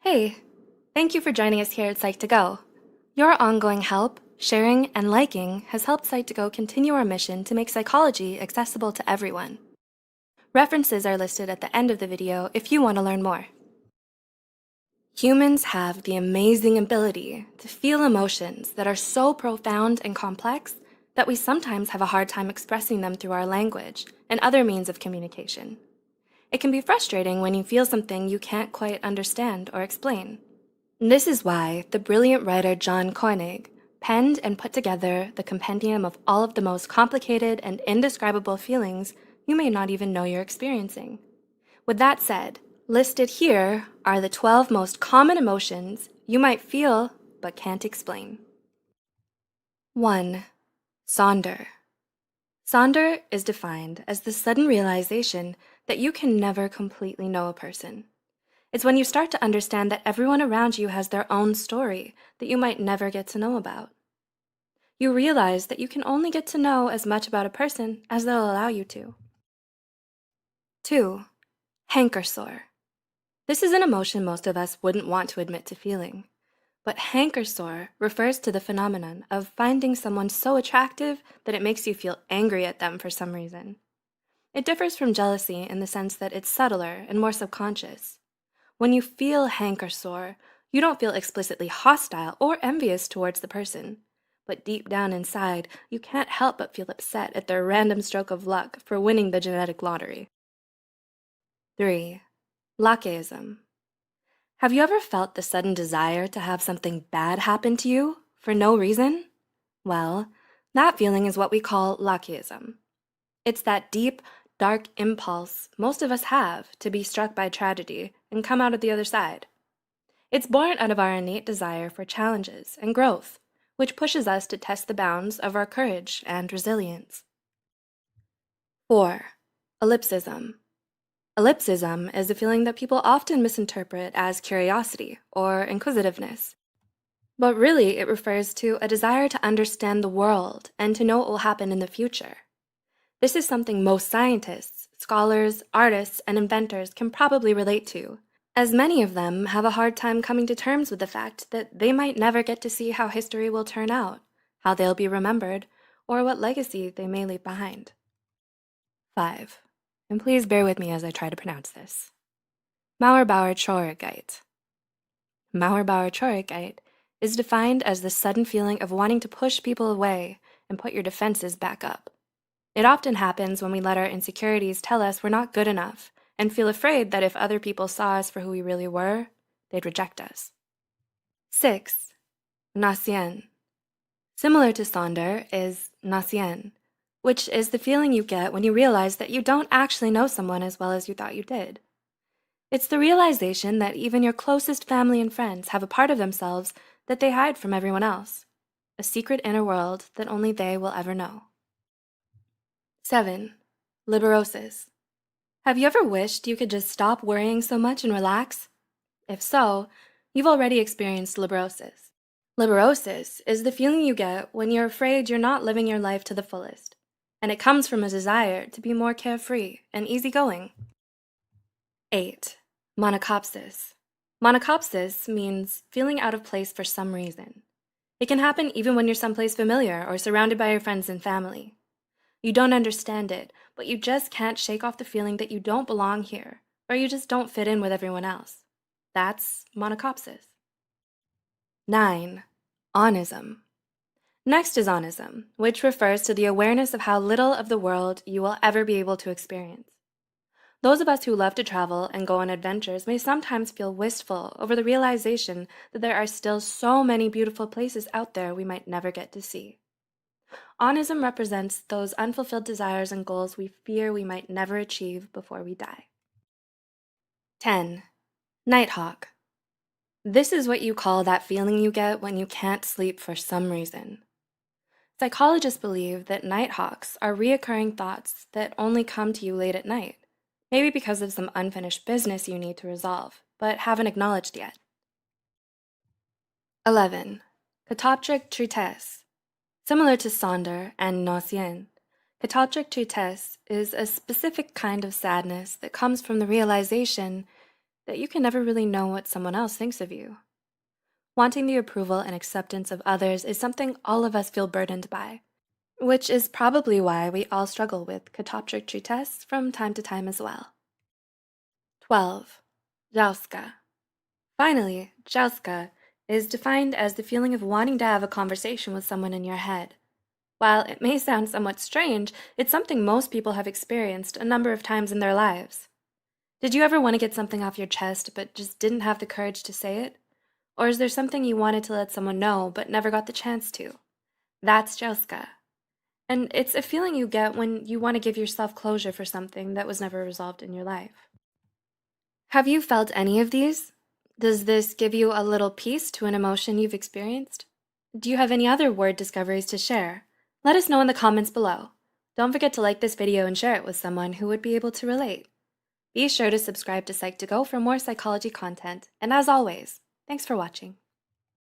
Hey, thank you for joining us here at Psych2Go. Your ongoing help, sharing, and liking has helped Psych2Go continue our mission to make psychology accessible to everyone. References are listed at the end of the video if you want to learn more. Humans have the amazing ability to feel emotions that are so profound and complex that we sometimes have a hard time expressing them through our language and other means of communication. It can be frustrating when you feel something you can't quite understand or explain. This is why the brilliant writer John Koenig penned and put together the compendium of all of the most complicated and indescribable feelings you may not even know you're experiencing. With that said, listed here are the 12 most common emotions you might feel but can't explain. 1. Sonder. Sonder is defined as the sudden realization that you can never completely know a person. It's when you start to understand that everyone around you has their own story that you might never get to know about. You realize that you can only get to know as much about a person as they'll allow you to. 2. Hanker sore. This is an emotion most of us wouldn't want to admit to feeling, but hanker sore refers to the phenomenon of finding someone so attractive that it makes you feel angry at them for some reason. It differs from jealousy in the sense that it's subtler and more subconscious. When you feel hanker sore, you don't feel explicitly hostile or envious towards the person, but deep down inside, you can't help but feel upset at their random stroke of luck for winning the genetic lottery. 3. Lackeyism. Have you ever felt the sudden desire to have something bad happen to you for no reason? Well, that feeling is what we call lackeyism. It's that deep, dark impulse most of us have to be struck by tragedy and come out of the other side. It's born out of our innate desire for challenges and growth, which pushes us to test the bounds of our courage and resilience. 4. Ellipsism. Ellipsism is a feeling that people often misinterpret as curiosity or inquisitiveness. But really, it refers to a desire to understand the world and to know what will happen in the future. This is something most scientists, scholars, artists, and inventors can probably relate to, as many of them have a hard time coming to terms with the fact that they might never get to see how history will turn out, how they'll be remembered, or what legacy they may leave behind. 5. And please bear with me as I try to pronounce this. Mauerbauer-Traurigkeit. Mauerbauer-Traurigkeit is defined as the sudden feeling of wanting to push people away and put your defenses back up. It often happens when we let our insecurities tell us we're not good enough and feel afraid that if other people saw us for who we really were, they'd reject us. 6. Nacien. Similar to sonder is nacien, which is the feeling you get when you realize that you don't actually know someone as well as you thought you did. It's the realization that even your closest family and friends have a part of themselves that they hide from everyone else, a secret inner world that only they will ever know. 7. Liberosis. Have you ever wished you could just stop worrying so much and relax? If so, you've already experienced liberosis. Liberosis is the feeling you get when you're afraid you're not living your life to the fullest, and it comes from a desire to be more carefree and easygoing. 8. Monocopsis. Monocopsis means feeling out of place for some reason. It can happen even when you're someplace familiar or surrounded by your friends and family. You don't understand it, but you just can't shake off the feeling that you don't belong here, or you just don't fit in with everyone else. That's monocopsis. 9. Onism. Next is onism, which refers to the awareness of how little of the world you will ever be able to experience. Those of us who love to travel and go on adventures may sometimes feel wistful over the realization that there are still so many beautiful places out there we might never get to see. Onism represents those unfulfilled desires and goals we fear we might never achieve before we die. 10. Nighthawk. This is what you call that feeling you get when you can't sleep for some reason. Psychologists believe that nighthawks are reoccurring thoughts that only come to you late at night, maybe because of some unfinished business you need to resolve, but haven't acknowledged yet. 11. Catoptric tristesse. Similar to sonder and nocien, catoptric tristesse is a specific kind of sadness that comes from the realization that you can never really know what someone else thinks of you. Wanting the approval and acceptance of others is something all of us feel burdened by, which is probably why we all struggle with catoptry tests from time to time as well. 12. Jauska. Finally, jauska is defined as the feeling of wanting to have a conversation with someone in your head. While it may sound somewhat strange, it's something most people have experienced a number of times in their lives. Did you ever want to get something off your chest but just didn't have the courage to say it? Or is there something you wanted to let someone know but never got the chance to? That's jauska. And it's a feeling you get when you want to give yourself closure for something that was never resolved in your life. Have you felt any of these? Does this give you a little piece to an emotion you've experienced? Do you have any other word discoveries to share? Let us know in the comments below. Don't forget to like this video and share it with someone who would be able to relate. Be sure to subscribe to Psych2Go for more psychology content, and as always, thanks for watching.